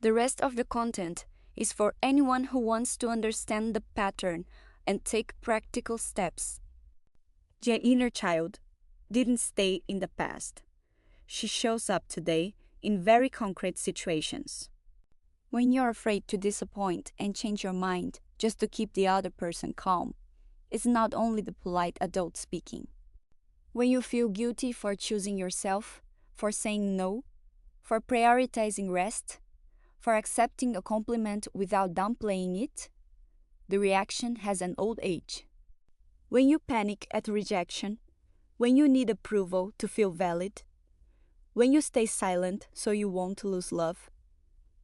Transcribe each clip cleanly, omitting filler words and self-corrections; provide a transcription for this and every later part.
The rest of the content is for anyone who wants to understand the pattern and take practical steps. The inner child didn't stay in the past. She shows up today in very concrete situations. When you're afraid to disappoint and change your mind just to keep the other person calm, it's not only the polite adult speaking. When you feel guilty for choosing yourself, for saying no, for prioritizing rest, for accepting a compliment without downplaying it, the reaction has an old age. When you panic at rejection, when you need approval to feel valid, when you stay silent so you won't lose love,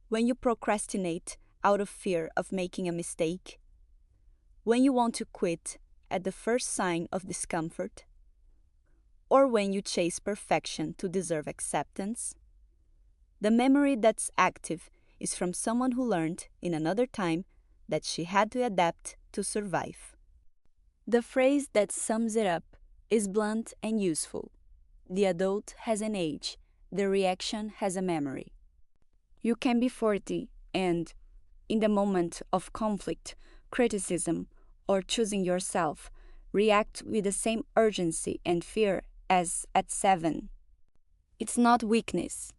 when you procrastinate out of fear of making a mistake, when you want to quit at the first sign of discomfort, or when you chase perfection to deserve acceptance, the memory that's active is from someone who learned in another time that she had to adapt to survive. The phrase that sums it up is blunt and useful. The adult has an age, the reaction has a memory. You can be 40 and, in the moment of conflict, criticism, or choosing yourself, react with the same urgency and fear as at 7. It's not weakness.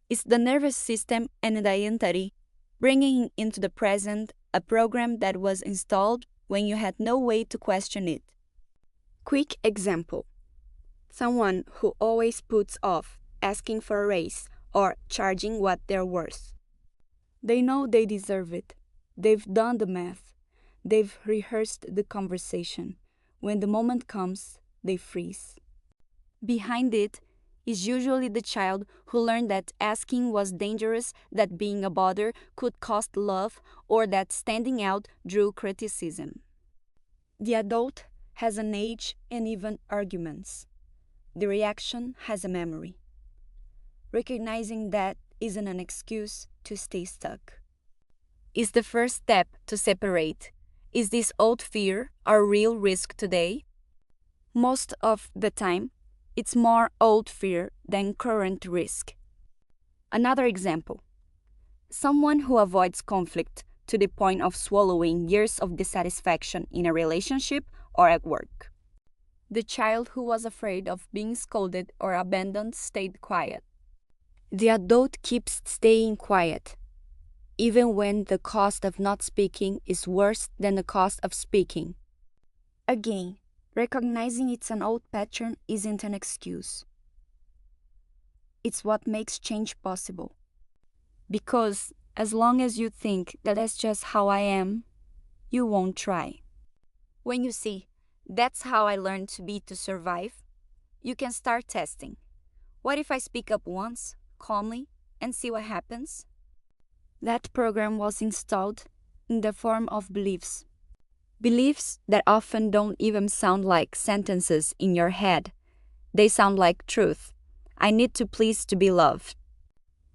It's the nervous system and the identity bringing into the present a program that was installed when you had no way to question it. Quick example. Someone who always puts off asking for a raise or charging what they're worth. They know they deserve it. They've done the math. They've rehearsed the conversation. When the moment comes, they freeze. Behind it is usually the child who learned that asking was dangerous, that being a bother could cost love, or that standing out drew criticism. The adult has an age and even arguments. The reaction has a memory. Recognizing that isn't an excuse to stay stuck. Is the first step to separate. Is this old fear our real risk today? Most of the time, it's more old fear than current risk. Another example. Someone who avoids conflict to the point of swallowing years of dissatisfaction in a relationship or at work. The child who was afraid of being scolded or abandoned stayed quiet. The adult keeps staying quiet, even when the cost of not speaking is worse than the cost of speaking. Again, recognizing it's an old pattern isn't an excuse. It's what makes change possible. Because as long as you think that that's just how I am, you won't try. When you see, that's how I learned to be to survive, you can start testing. What if I speak up once, calmly, and see what happens? That program was installed in the form of beliefs. Beliefs that often don't even sound like sentences in your head. They sound like truth. I need to please to be loved.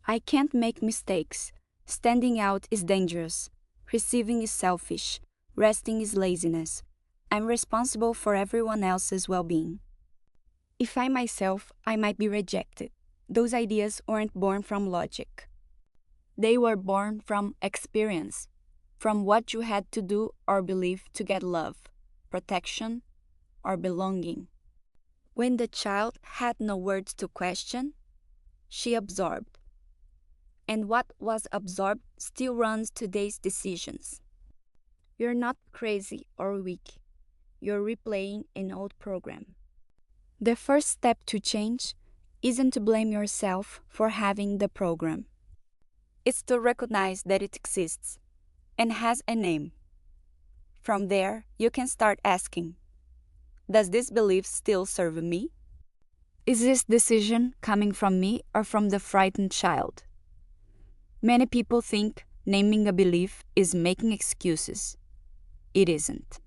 I can't make mistakes. Standing out is dangerous. Receiving is selfish. Resting is laziness. I'm responsible for everyone else's well-being. If I myself, I might be rejected. Those ideas weren't born from logic. They were born from experience, from what you had to do or believe to get love, protection, or belonging. When the child had no words to question, she absorbed. And what was absorbed still runs today's decisions. You're not crazy or weak. You're replaying an old program. The first step to change isn't to blame yourself for having the program. It's to recognize that it exists and has a name. From there, you can start asking, does this belief still serve me? Is this decision coming from me or from the frightened child? Many people think naming a belief is making excuses. It isn't.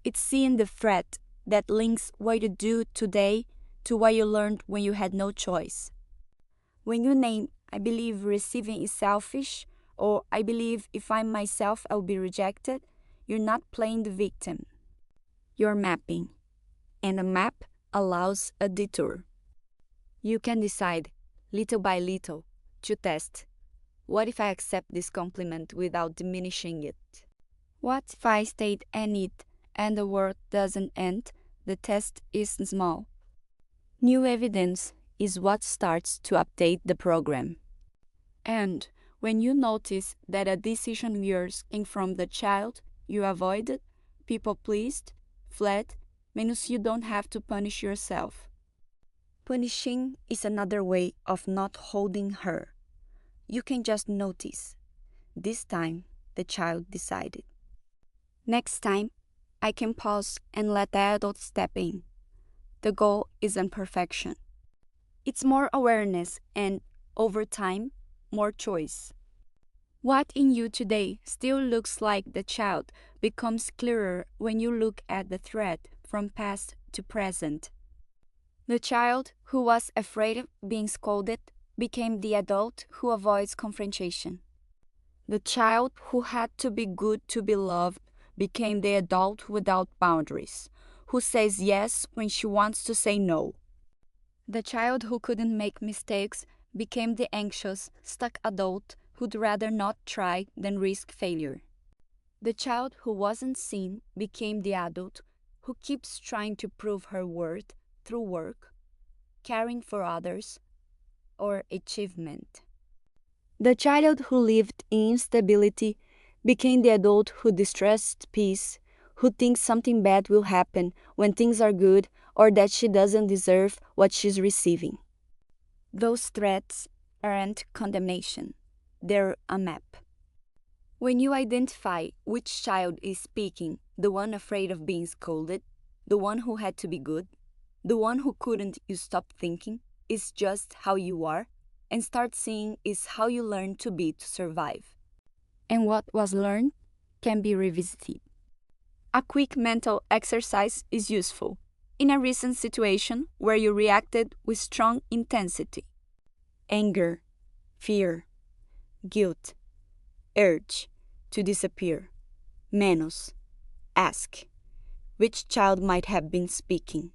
It's seeing the thread that links what you do today to what you learned when you had no choice. When you name, I believe receiving is selfish, or I believe if I'm myself, I'll be rejected, you're not playing the victim. You're mapping. And a map allows a detour. You can decide, little by little, to test. What if I accept this compliment without diminishing it? What if I stayed in it and the world doesn't end? The test is small. New evidence is what starts to update the program. And when you notice that a decision of yours came from the child you avoided, people pleased, fled, means you don't have to punish yourself. Punishing is another way of not holding her. You can just notice. This time, the child decided. Next time, I can pause and let the adult step in. The goal isn't perfection. It's more awareness and, over time, more choice. What in you today still looks like the child becomes clearer when you look at the thread from past to present. The child who was afraid of being scolded became the adult who avoids confrontation. The child who had to be good to be loved became the adult without boundaries, who says yes when she wants to say no. The child who couldn't make mistakes became the anxious, stuck adult who'd rather not try than risk failure. The child who wasn't seen became the adult who keeps trying to prove her worth through work, caring for others, or achievement. The child who lived in instability became the adult who distrusts peace, who thinks something bad will happen when things are good or that she doesn't deserve what she's receiving. Those threats aren't condemnation, they're a map. When you identify which child is speaking, the one afraid of being scolded, the one who had to be good, the one who couldn't, you stop thinking, is just how you are, and start seeing is how you learn to be to survive. And what was learned can be revisited. A quick mental exercise is useful in a recent situation where you reacted with strong intensity. Anger, fear, guilt, urge to disappear. Menos. Ask. Which child might have been speaking?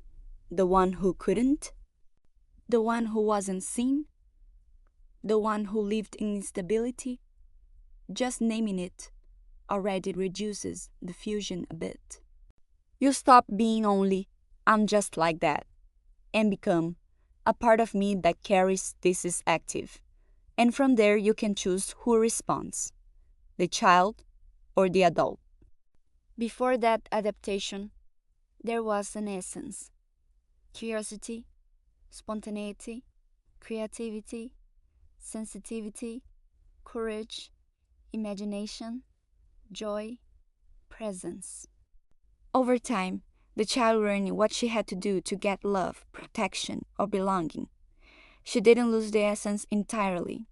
The one who couldn't? The one who wasn't seen? The one who lived in instability? Just naming it already reduces the fusion a bit. You stop being only, I'm just like that, and become a part of me that carries this is active. And from there you can choose who responds, the child or the adult. Before that adaptation, there was an essence: curiosity, spontaneity, creativity, sensitivity, courage, imagination, joy, presence. Over time, the child learned what she had to do to get love, protection, or belonging. She didn't lose the essence entirely.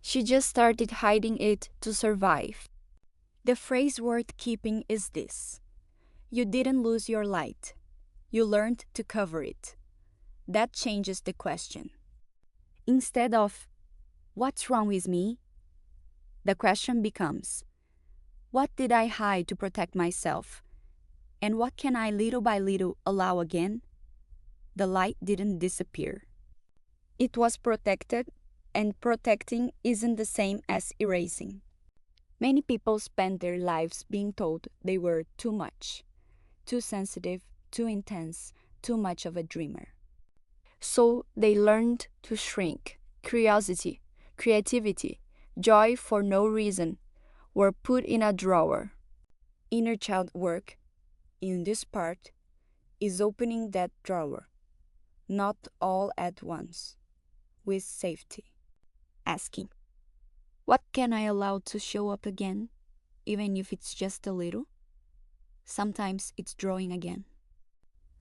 She just started hiding it to survive. The phrase worth keeping is this: you didn't lose your light. You learned to cover it. That changes the question. Instead of, what's wrong with me? The question becomes, what did I hide to protect myself? And what can I little by little allow again? The light didn't disappear. It was protected, and protecting isn't the same as erasing. Many people spend their lives being told they were too much, too sensitive, too intense, too much of a dreamer. So they learned to shrink. Curiosity, creativity, joy for no reason were put in a drawer. Inner child work, in this part, is opening that drawer, not all at once, with safety. Asking, what can I allow to show up again, even if it's just a little? Sometimes it's drawing again.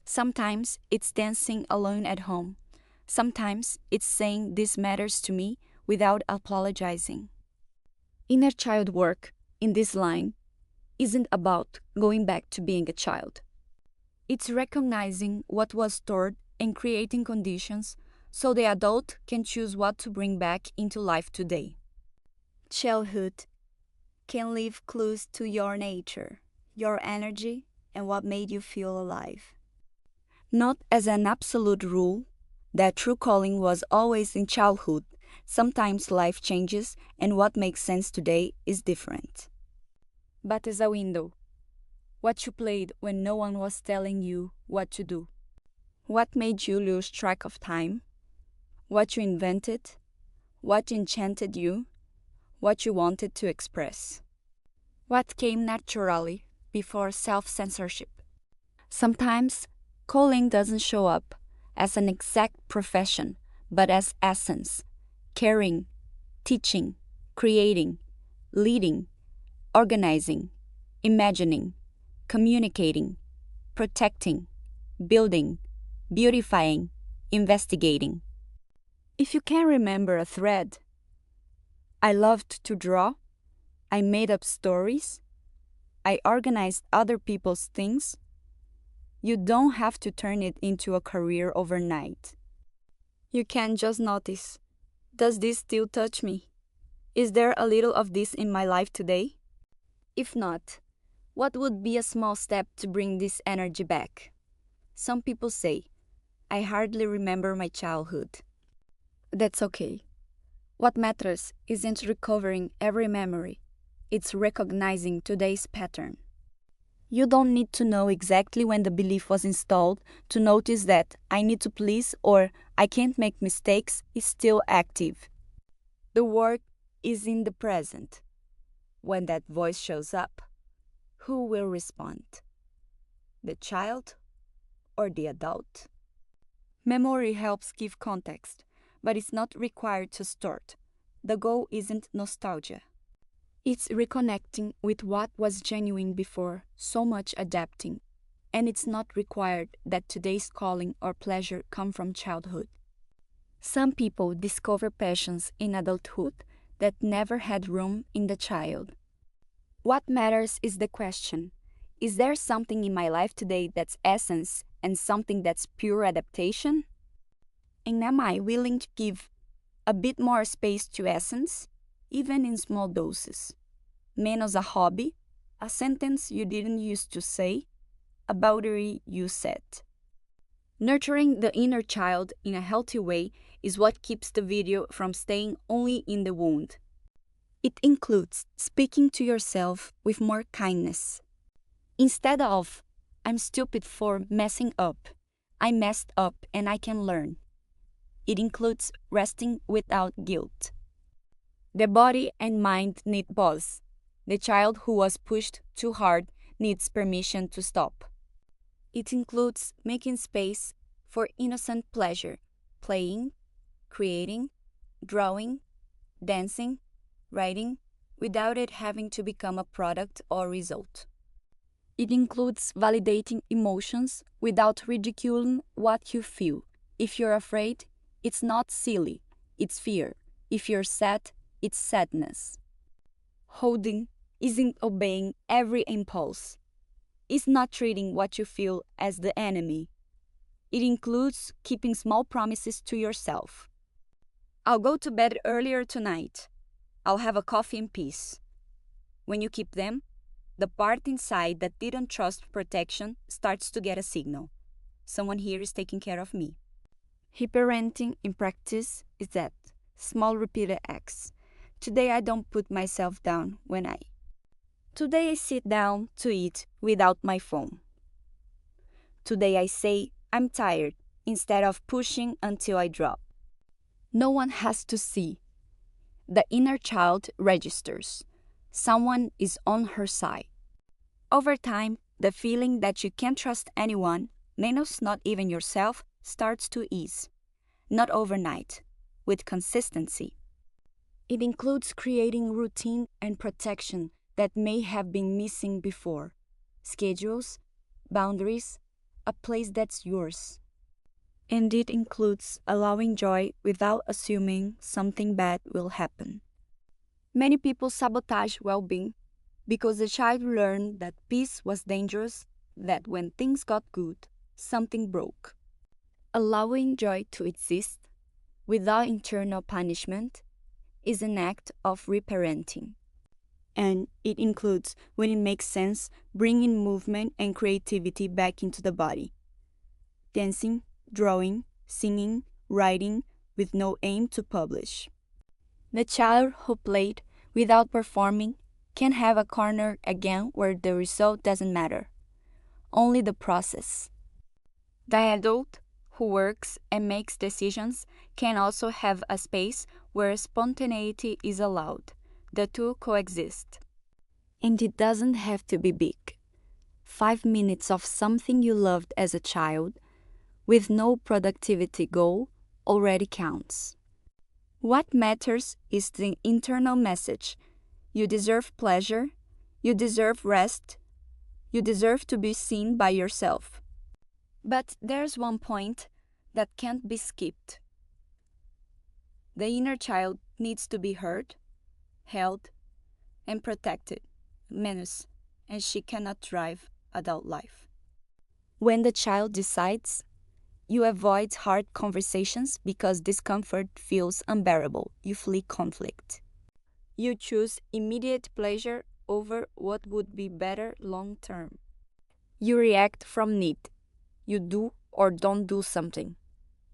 Sometimes it's dancing alone at home. Sometimes it's saying this matters to me without apologizing. Inner child work, in this line, isn't about going back to being a child. It's recognizing what was stored and creating conditions so the adult can choose what to bring back into life today. Childhood can leave clues to your nature, your energy, and what made you feel alive. Not as an absolute rule that true calling was always in childhood Sometimes life changes, and what makes sense today is different. But as a window, what you played when no one was telling you what to do. What made you lose track of time? What you invented? What enchanted you? What you wanted to express? What came naturally before self-censorship? Sometimes, calling doesn't show up as an exact profession, but as essence, caring, teaching, creating, leading, organizing, imagining, communicating, protecting, building, beautifying, investigating. If you can remember a thread, I loved to draw, I made up stories, I organized other people's things, you don't have to turn it into a career overnight. You can just notice, does this still touch me? Is there a little of this in my life today? If not, what would be a small step to bring this energy back? Some people say, I hardly remember my childhood. That's okay. What matters isn't recovering every memory, it's recognizing today's pattern. You don't need to know exactly when the belief was installed to notice that I need to please or I can't make mistakes is still active. The work is in the present. When that voice shows up, who will respond? The child or the adult? Memory helps give context, but it's not required to store. The goal isn't nostalgia. It's reconnecting with what was genuine before so much adapting, and it's not required that today's calling or pleasure come from childhood. Some people discover passions in adulthood that never had room in the child. What matters is the question, is there something in my life today that's essence and something that's pure adaptation? And am I willing to give a bit more space to essence, even in small doses? Menos a hobby, a sentence you didn't used to say, a boundary you set. Nurturing the inner child in a healthy way is what keeps the video from staying only in the wound. It includes speaking to yourself with more kindness. Instead of, I'm stupid for messing up, I messed up and I can learn. It includes resting without guilt. The body and mind need pause. The child who was pushed too hard needs permission to stop. It includes making space for innocent pleasure, playing, creating, drawing, dancing, writing, without it having to become a product or result. It includes validating emotions without ridiculing what you feel. If you're afraid, it's not silly, it's fear. If you're sad, it's sadness. Holding isn't obeying every impulse. It's not treating what you feel as the enemy. It includes keeping small promises to yourself. I'll go to bed earlier tonight. I'll have a coffee in peace. When you keep them, the part inside that didn't trust protection starts to get a signal. Someone here is taking care of me. Hyperparenting in practice is that small repeated acts. Today I don't put myself down when I. Today I sit down to eat without my phone. Today I say I'm tired instead of pushing until I drop. No one has to see. The inner child registers. Someone is on her side. Over time, the feeling that you can't trust anyone, menos not even yourself, starts to ease. Not overnight, with consistency. It includes creating routine and protection that may have been missing before. Schedules, boundaries, a place that's yours. And it includes allowing joy without assuming something bad will happen. Many people sabotage well-being because the child learned that peace was dangerous, that when things got good, something broke. Allowing joy to exist without internal punishment is an act of reparenting. And it includes, when it makes sense, bringing movement and creativity back into the body. Dancing, drawing, singing, writing, with no aim to publish. The child who played without performing can have a corner again where the result doesn't matter, only the process. The adult who works and makes decisions can also have a space where spontaneity is allowed. The two coexist. And it doesn't have to be big. 5 minutes of something you loved as a child, with no productivity goal, already counts. What matters is the internal message. You deserve pleasure, you deserve rest, you deserve to be seen by yourself. But there's one point that can't be skipped. The inner child needs to be heard, held, and protected, means, and she cannot drive adult life. When the child decides, you avoid hard conversations because discomfort feels unbearable. You flee conflict. You choose immediate pleasure over what would be better long term. You react from need. You do or don't do something,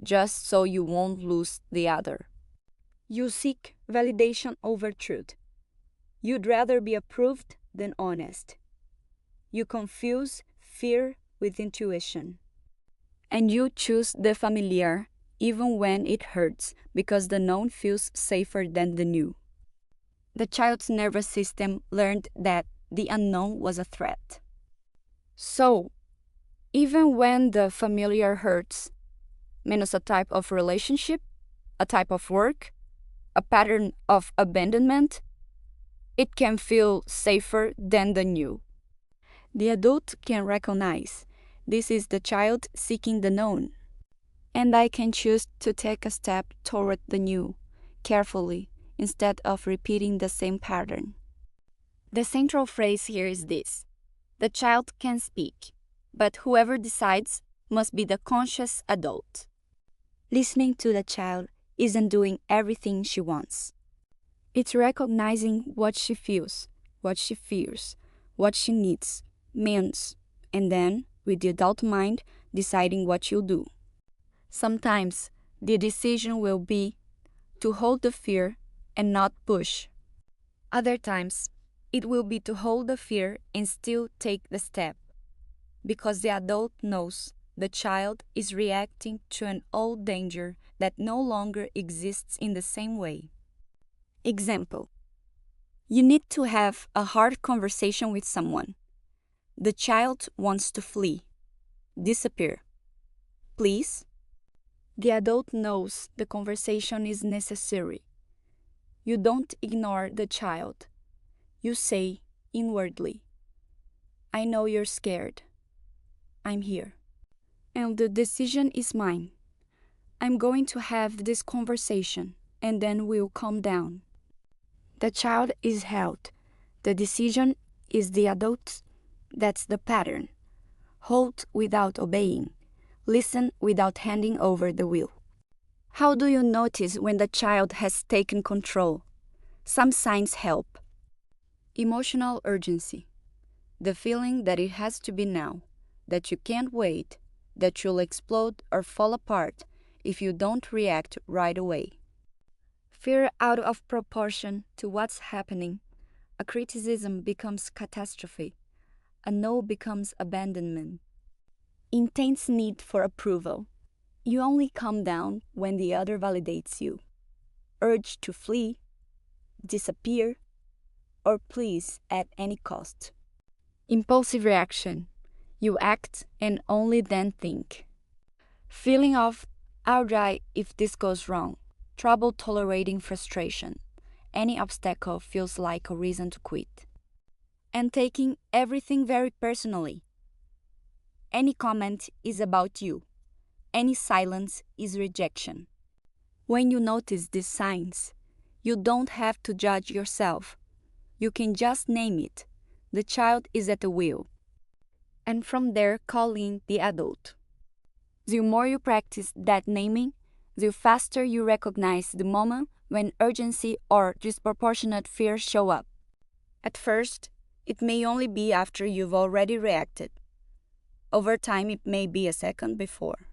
just so you won't lose the other. You seek validation over truth. You'd rather be approved than honest. You confuse fear with intuition. And you choose the familiar even when it hurts because the known feels safer than the new. The child's nervous system learned that the unknown was a threat. So, even when the familiar hurts, means a type of relationship, a type of work, a pattern of abandonment, it can feel safer than the new. The adult can recognize this is the child seeking the known, and I can choose to take a step toward the new, carefully, instead of repeating the same pattern. The central phrase here is this: the child can speak, but whoever decides must be the conscious adult. Listening to the child isn't doing everything she wants. It's recognizing what she feels, what she fears, what she needs, means, and then, with the adult mind, deciding what you'll do. Sometimes the decision will be to hold the fear and not push. Other times, it will be to hold the fear and still take the step, because the adult knows the child is reacting to an old danger that no longer exists in the same way. Example: you need to have a hard conversation with someone. The child wants to flee, disappear. Please? The adult knows the conversation is necessary. You don't ignore the child. You say inwardly, I know you're scared. I'm here. And the decision is mine. I'm going to have this conversation, and then we'll calm down. The child is held. The decision is the adult's. That's the pattern. Hold without obeying. Listen without handing over the wheel. How do you notice when the child has taken control? Some signs help. Emotional urgency. The feeling that it has to be now, that you can't wait, that you'll explode or fall apart if you don't react right away. Fear out of proportion to what's happening. A criticism becomes catastrophe. A no becomes abandonment. Intense need for approval. You only calm down when the other validates you. Urge to flee, disappear, or please at any cost. Impulsive reaction. You act and only then think. Feeling of, I'll die if this goes wrong. Trouble tolerating frustration. Any obstacle feels like a reason to quit. And taking everything very personally. Any comment is about you. Any silence is rejection. When you notice these signs, you don't have to judge yourself. You can just name it. The child is at the wheel. And from there, call in the adult. The more you practice that naming, the faster you recognize the moment when urgency or disproportionate fear show up. At first, it may only be after you've already reacted. Over time, it may be a second before.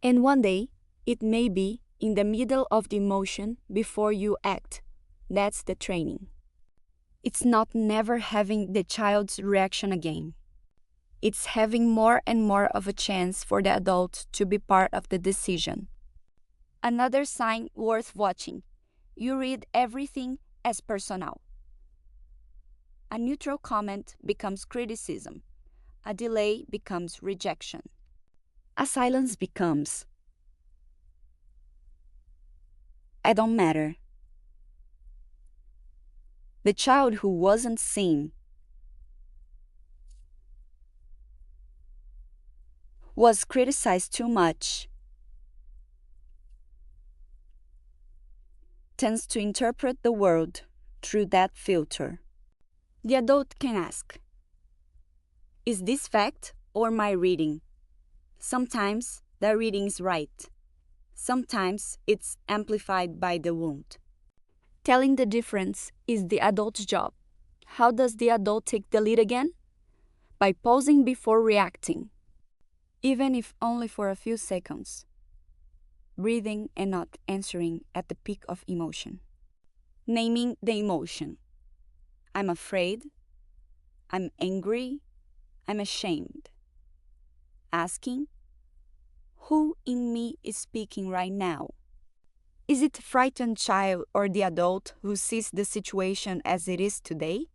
And one day, it may be in the middle of the emotion before you act. That's the training. It's not never having the child's reaction again. It's having more and more of a chance for the adult to be part of the decision. Another sign worth watching. You read everything as personal. A neutral comment becomes criticism. A delay becomes rejection. A silence becomes, I don't matter. The child who wasn't seen was criticized too much tends to interpret the world through that filter. The adult can ask, is this fact or my reading? Sometimes the reading is right. Sometimes it's amplified by the wound. Telling the difference is the adult's job. How does the adult take the lead again? By pausing before reacting, even if only for a few seconds. Breathing and not answering at the peak of emotion. Naming the emotion. I'm afraid. I'm angry. I'm ashamed. Asking, who in me is speaking right now? Is it the frightened child or the adult who sees the situation as it is today,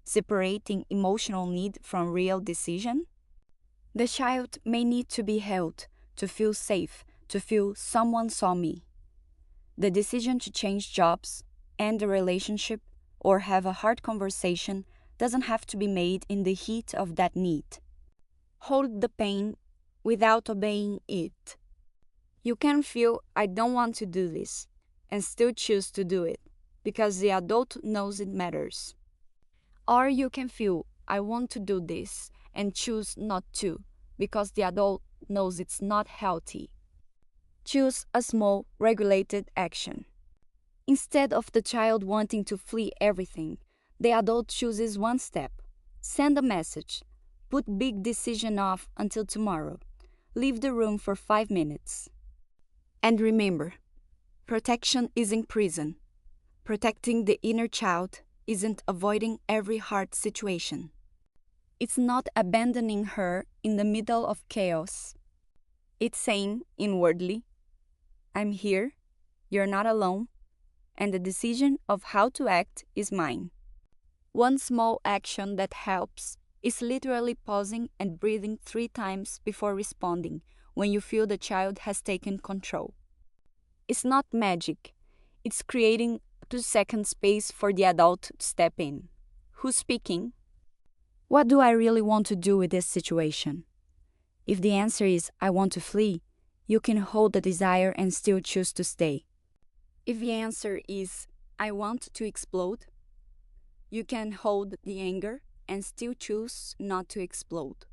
separating emotional need from real decision? The child may need to be held, to feel safe, to feel someone saw me. The decision to change jobs, end a relationship, or have a hard conversation doesn't have to be made in the heat of that need. Hold the pain without obeying it. You can feel, I don't want to do this, and still choose to do it, because the adult knows it matters. Or you can feel, I want to do this, and choose not to, because the adult knows it's not healthy. Choose a small, regulated action. Instead of the child wanting to flee everything, the adult chooses one step. Send a message. Put big decision off until tomorrow. Leave the room for 5 minutes. And remember, protection isn't prison. Protecting the inner child isn't avoiding every hard situation. It's not abandoning her in the middle of chaos. It's saying inwardly, I'm here, you're not alone, and the decision of how to act is mine. One small action that helps is literally pausing and breathing 3 times before responding when you feel the child has taken control. It's not magic. It's creating a 2-second space for the adult to step in. Who's speaking? What do I really want to do with this situation? If the answer is, I want to flee, you can hold the desire and still choose to stay. If the answer is, I want to explode, you can hold the anger and still choose not to explode.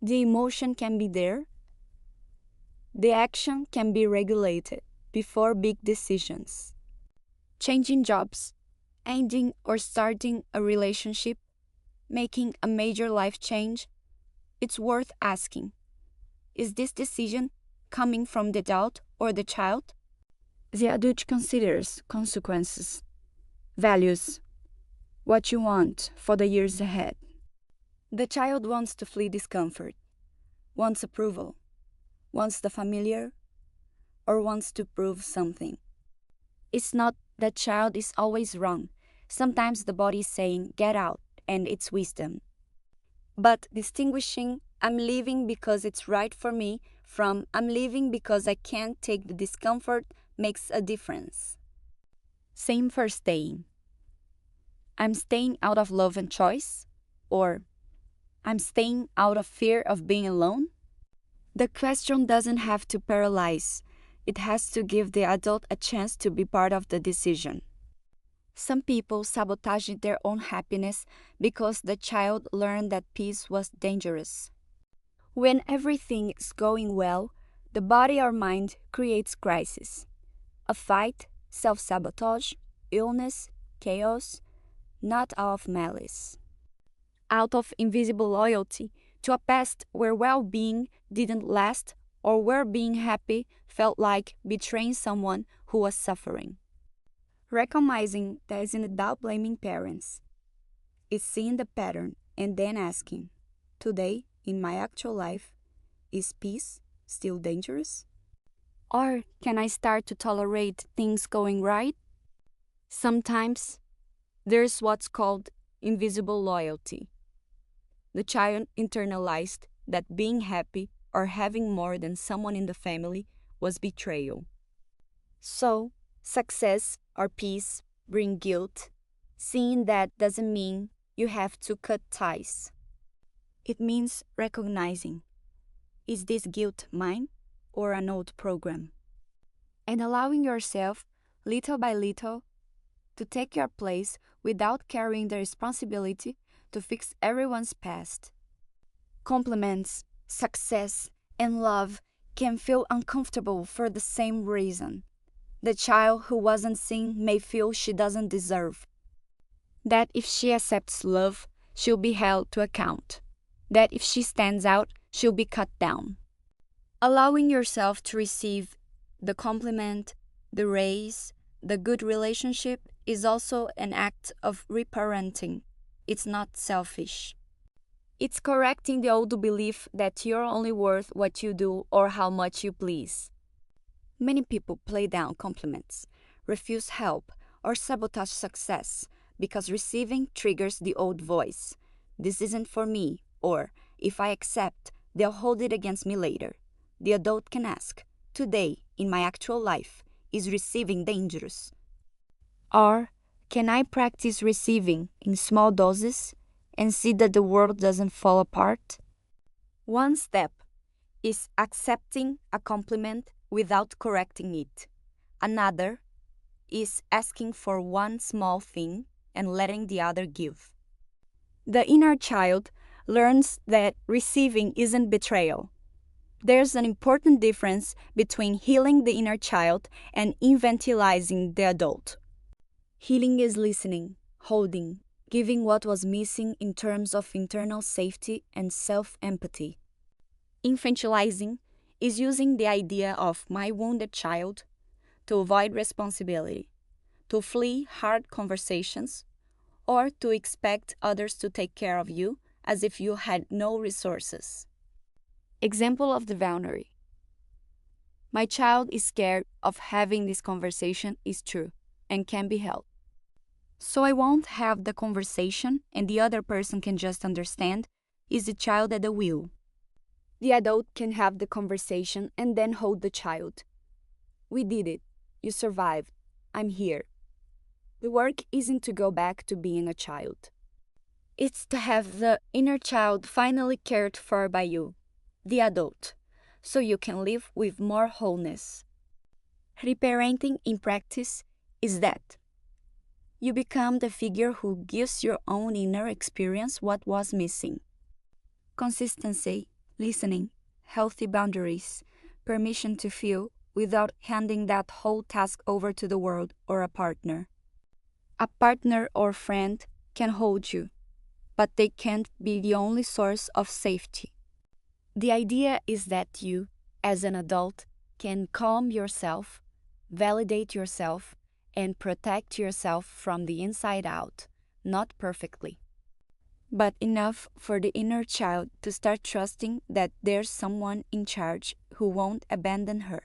The emotion can be there. The action can be regulated before big decisions. Changing jobs, ending or starting a relationship, making a major life change, it's worth asking, is this decision coming from the adult or the child? The adult considers consequences, values, what you want for the years ahead. The child wants to flee discomfort, wants approval, wants the familiar, or wants to prove something. It's not that child is always wrong. Sometimes the body is saying, get out, and it's wisdom. But distinguishing, I'm leaving because it's right for me, from I'm leaving because I can't take the discomfort makes a difference. Same for staying. I'm staying out of love and choice, or I'm staying out of fear of being alone. The question doesn't have to paralyze. It has to give the adult a chance to be part of the decision. Some people sabotage their own happiness because the child learned that peace was dangerous. When everything is going well, the body or mind creates crisis. A fight, self-sabotage, illness, chaos, not out of malice. Out of invisible loyalty to a past where well-being didn't last or where being happy felt like betraying someone who was suffering. Recognizing that isn't without blaming parents. Is seeing the pattern and then asking, today, in my actual life, is peace still dangerous? Or can I start to tolerate things going right? Sometimes there's what's called invisible loyalty. The child internalized that being happy or having more than someone in the family was betrayal. So, success or peace bring guilt. Seeing that doesn't mean you have to cut ties. It means recognizing, is this guilt mine or an old program? And allowing yourself, little by little, to take your place without carrying the responsibility to fix everyone's past. Compliments, success, and love can feel uncomfortable for the same reason. The child who wasn't seen may feel she doesn't deserve. That if she accepts love, she'll be held to account. That if she stands out, she'll be cut down. Allowing yourself to receive the compliment, the raise, the good relationship is also an act of reparenting. It's not selfish. It's correcting the old belief that you're only worth what you do or how much you please. Many people play down compliments, refuse help, or sabotage success because receiving triggers the old voice. This isn't for me, or if I accept, they'll hold it against me later. The adult can ask, today, in my actual life, is receiving dangerous? Or can I practice receiving in small doses and see that the world doesn't fall apart? One step is accepting a compliment without correcting it. Another is asking for one small thing and letting the other give. The inner child learns that receiving isn't betrayal. There's an important difference between healing the inner child and infantilizing the adult. Healing is listening, holding, giving what was missing in terms of internal safety and self-empathy. Infantilizing is using the idea of my wounded child to avoid responsibility, to flee hard conversations, or to expect others to take care of you as if you had no resources. Example of the boundary. My child is scared of having this conversation is true and can be helped. So I won't have the conversation and the other person can just understand is the child at the wheel. The adult can have the conversation and then hold the child. We did it. You survived. I'm here. The work isn't to go back to being a child. It's to have the inner child finally cared for by you, the adult, so you can live with more wholeness. Reparenting in practice is that. You become the figure who gives your own inner experience what was missing. Consistency, listening, healthy boundaries, permission to feel without handing that whole task over to the world or a partner. A partner or friend can hold you, but they can't be the only source of safety. The idea is that you, as an adult, can calm yourself, validate yourself, and protect yourself from the inside out, not perfectly, but enough for the inner child to start trusting that there's someone in charge who won't abandon her.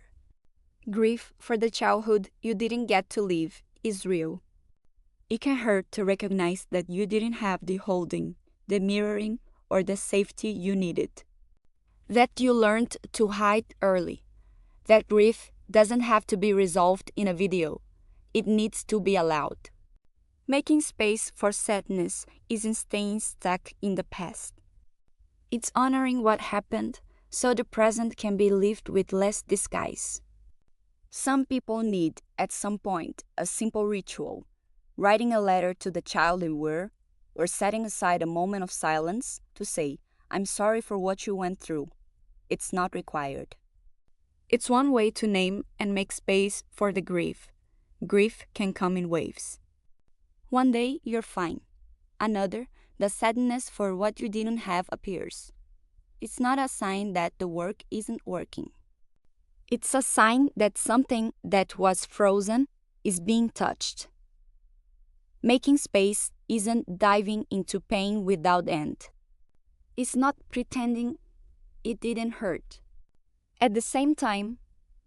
Grief for the childhood you didn't get to live is real. It can hurt to recognize that you didn't have the holding, the mirroring, or the safety you needed. That you learned to hide early. That grief doesn't have to be resolved in a video. It needs to be allowed. Making space for sadness isn't staying stuck in the past. It's honoring what happened so the present can be lived with less disguise. Some people need, at some point, a simple ritual, writing a letter to the child they were, or setting aside a moment of silence to say, I'm sorry for what you went through. It's not required. It's one way to name and make space for the grief. Grief can come in waves. One day, you're fine. Another, the sadness for what you didn't have appears. It's not a sign that the work isn't working. It's a sign that something that was frozen is being touched. Making space isn't diving into pain without end. It's not pretending it didn't hurt. At the same time,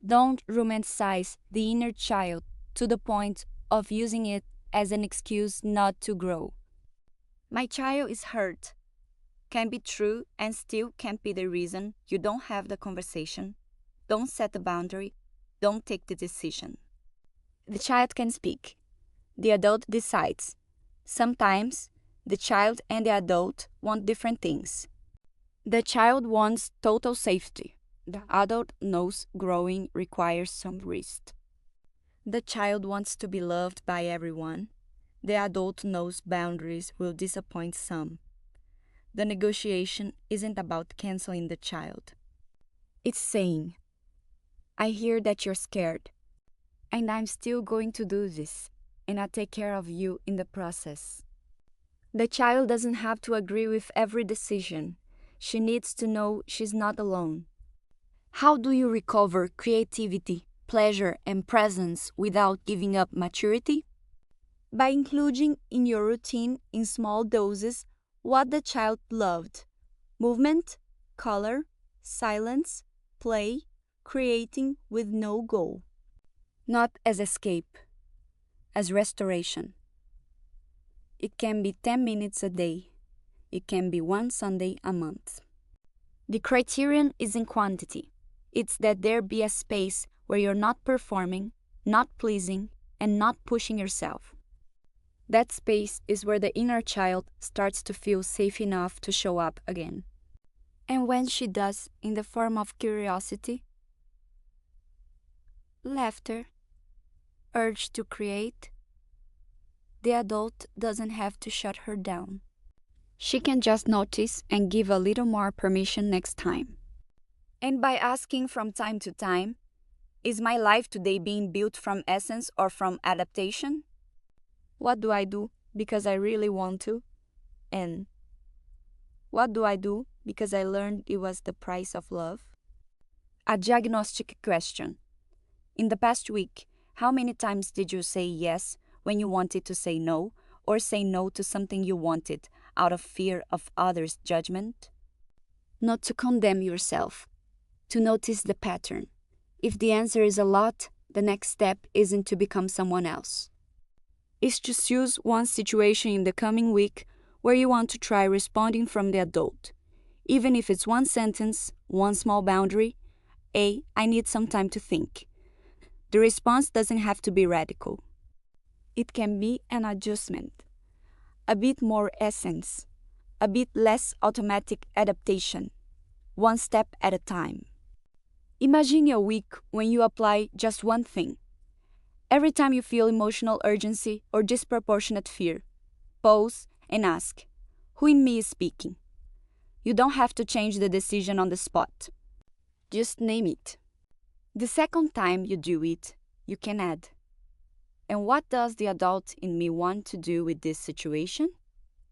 don't romanticize the inner child to the point of using it as an excuse not to grow. My child is hurt can be true and still can't be the reason you don't have the conversation, don't set the boundary, don't take the decision. The child can speak. The adult decides. Sometimes the child and the adult want different things. The child wants total safety. The adult knows growing requires some risk. The child wants to be loved by everyone. The adult knows boundaries will disappoint some. The negotiation isn't about canceling the child. It's saying, I hear that you're scared, and I'm still going to do this, and I'll take care of you in the process. The child doesn't have to agree with every decision. She needs to know she's not alone. How do you recover creativity, pleasure, and presence without giving up maturity? By including in your routine in small doses what the child loved: movement, color, silence, play, creating with no goal. Not as escape, as restoration. It can be 10 minutes a day. It can be one Sunday a month. The criterion isn't quantity. It's that there be a space where you're not performing, not pleasing, and not pushing yourself. That space is where the inner child starts to feel safe enough to show up again. And when she does, in the form of curiosity, laughter, urge to create, the adult doesn't have to shut her down. She can just notice and give a little more permission next time. And by asking from time to time, is my life today being built from essence or from adaptation? What do I do because I really want to? And what do I do because I learned it was the price of love? A diagnostic question. In the past week, how many times did you say yes when you wanted to say no, or say no to something you wanted out of fear of others' judgment? Not to condemn yourself, to notice the pattern. If the answer is a lot, the next step isn't to become someone else. It's to choose one situation in the coming week where you want to try responding from the adult. Even if it's one sentence, one small boundary, I need some time to think. The response doesn't have to be radical. It can be an adjustment, a bit more essence, a bit less automatic adaptation, one step at a time. Imagine a week when you apply just one thing. Every time you feel emotional urgency or disproportionate fear, pause and ask, who in me is speaking? You don't have to change the decision on the spot. Just name it. The second time you do it, you can add, and what does the adult in me want to do with this situation?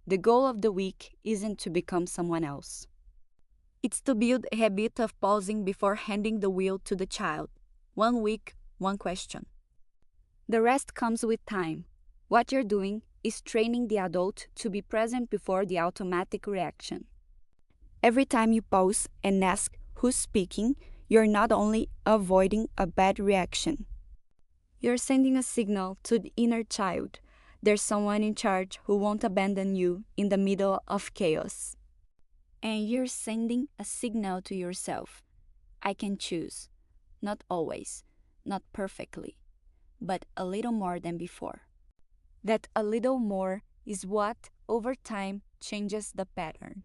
The goal of the week isn't to become someone else. It's to build a habit of pausing before handing the wheel to the child. 1 week, one question. The rest comes with time. What you're doing is training the adult to be present before the automatic reaction. Every time you pause and ask who's speaking, you're not only avoiding a bad reaction, you're sending a signal to the inner child. There's someone in charge who won't abandon you in the middle of chaos. And you're sending a signal to yourself. I can choose. Not always, not perfectly, but a little more than before. That a little more is what, over time, changes the pattern.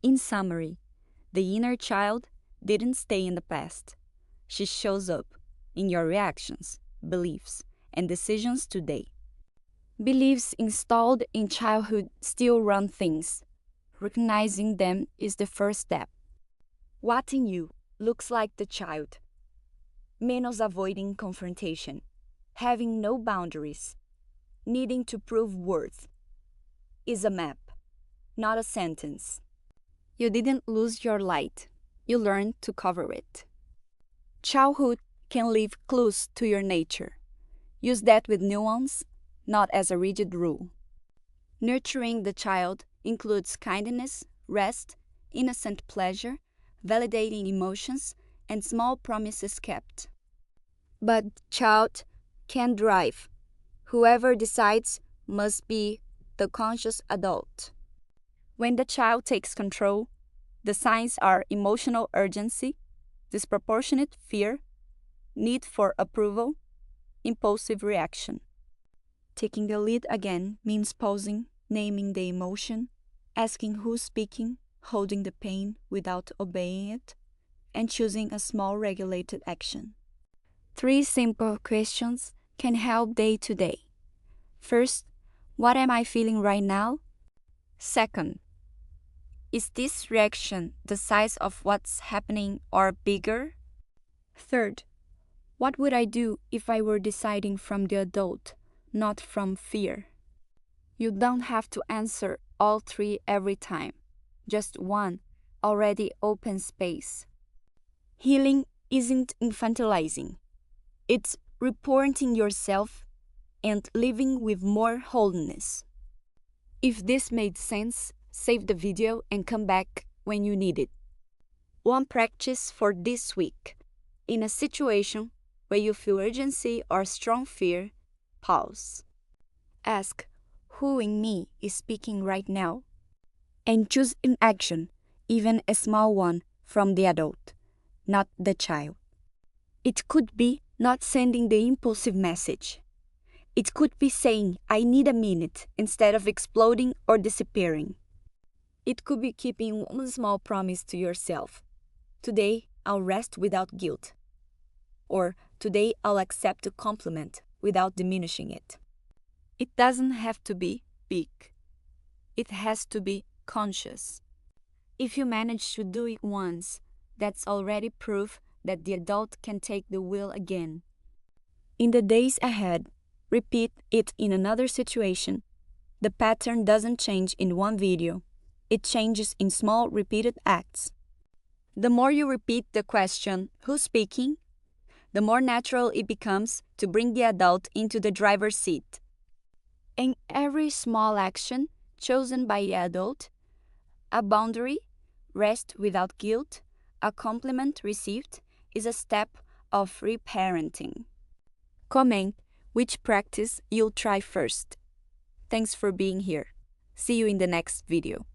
In summary, the inner child didn't stay in the past. She shows up in your reactions, beliefs, and decisions today. Beliefs installed in childhood still run things. Recognizing them is the first step. What in you looks like the child? Menos avoiding confrontation, having no boundaries, needing to prove worth, is a map, not a sentence. You didn't lose your light. You learned to cover it. Childhood can leave clues to your nature. Use that with nuance, not as a rigid rule. Nurturing the child includes kindness, rest, innocent pleasure, validating emotions, and small promises kept. But child can drive. Whoever decides must be the conscious adult. When the child takes control, the signs are emotional urgency, disproportionate fear, need for approval, impulsive reaction. Taking the lead again means pausing, naming the emotion, asking who's speaking, holding the pain without obeying it, and choosing a small regulated action. 3 simple questions can help day to day. First, what am I feeling right now? Second, is this reaction the size of what's happening or bigger? Third, what would I do if I were deciding from the adult, not from fear? You don't have to answer all 3 every time. Just one already opens space. Healing isn't infantilizing. It's reporting yourself and living with more wholeness. If this made sense, save the video and come back when you need it. One practice for this week. In a situation where you feel urgency or strong fear, pause. Ask, who in me is speaking right now? And choose an action, even a small one, from the adult, not the child. It could be not sending the impulsive message. It could be saying, I need a minute, instead of exploding or disappearing. It could be keeping one small promise to yourself. Today, I'll rest without guilt. Or, today, I'll accept a compliment without diminishing it. It doesn't have to be big. It has to be conscious. If you manage to do it once, that's already proof that the adult can take the wheel again. In the days ahead, repeat it in another situation. The pattern doesn't change in one video. It changes in small repeated acts. The more you repeat the question, who's speaking, the more natural it becomes to bring the adult into the driver's seat. And every small action chosen by the adult, a boundary, rest without guilt, a compliment received, is a step of reparenting. Comment which practice you'll try first. Thanks for being here. See you in the next video.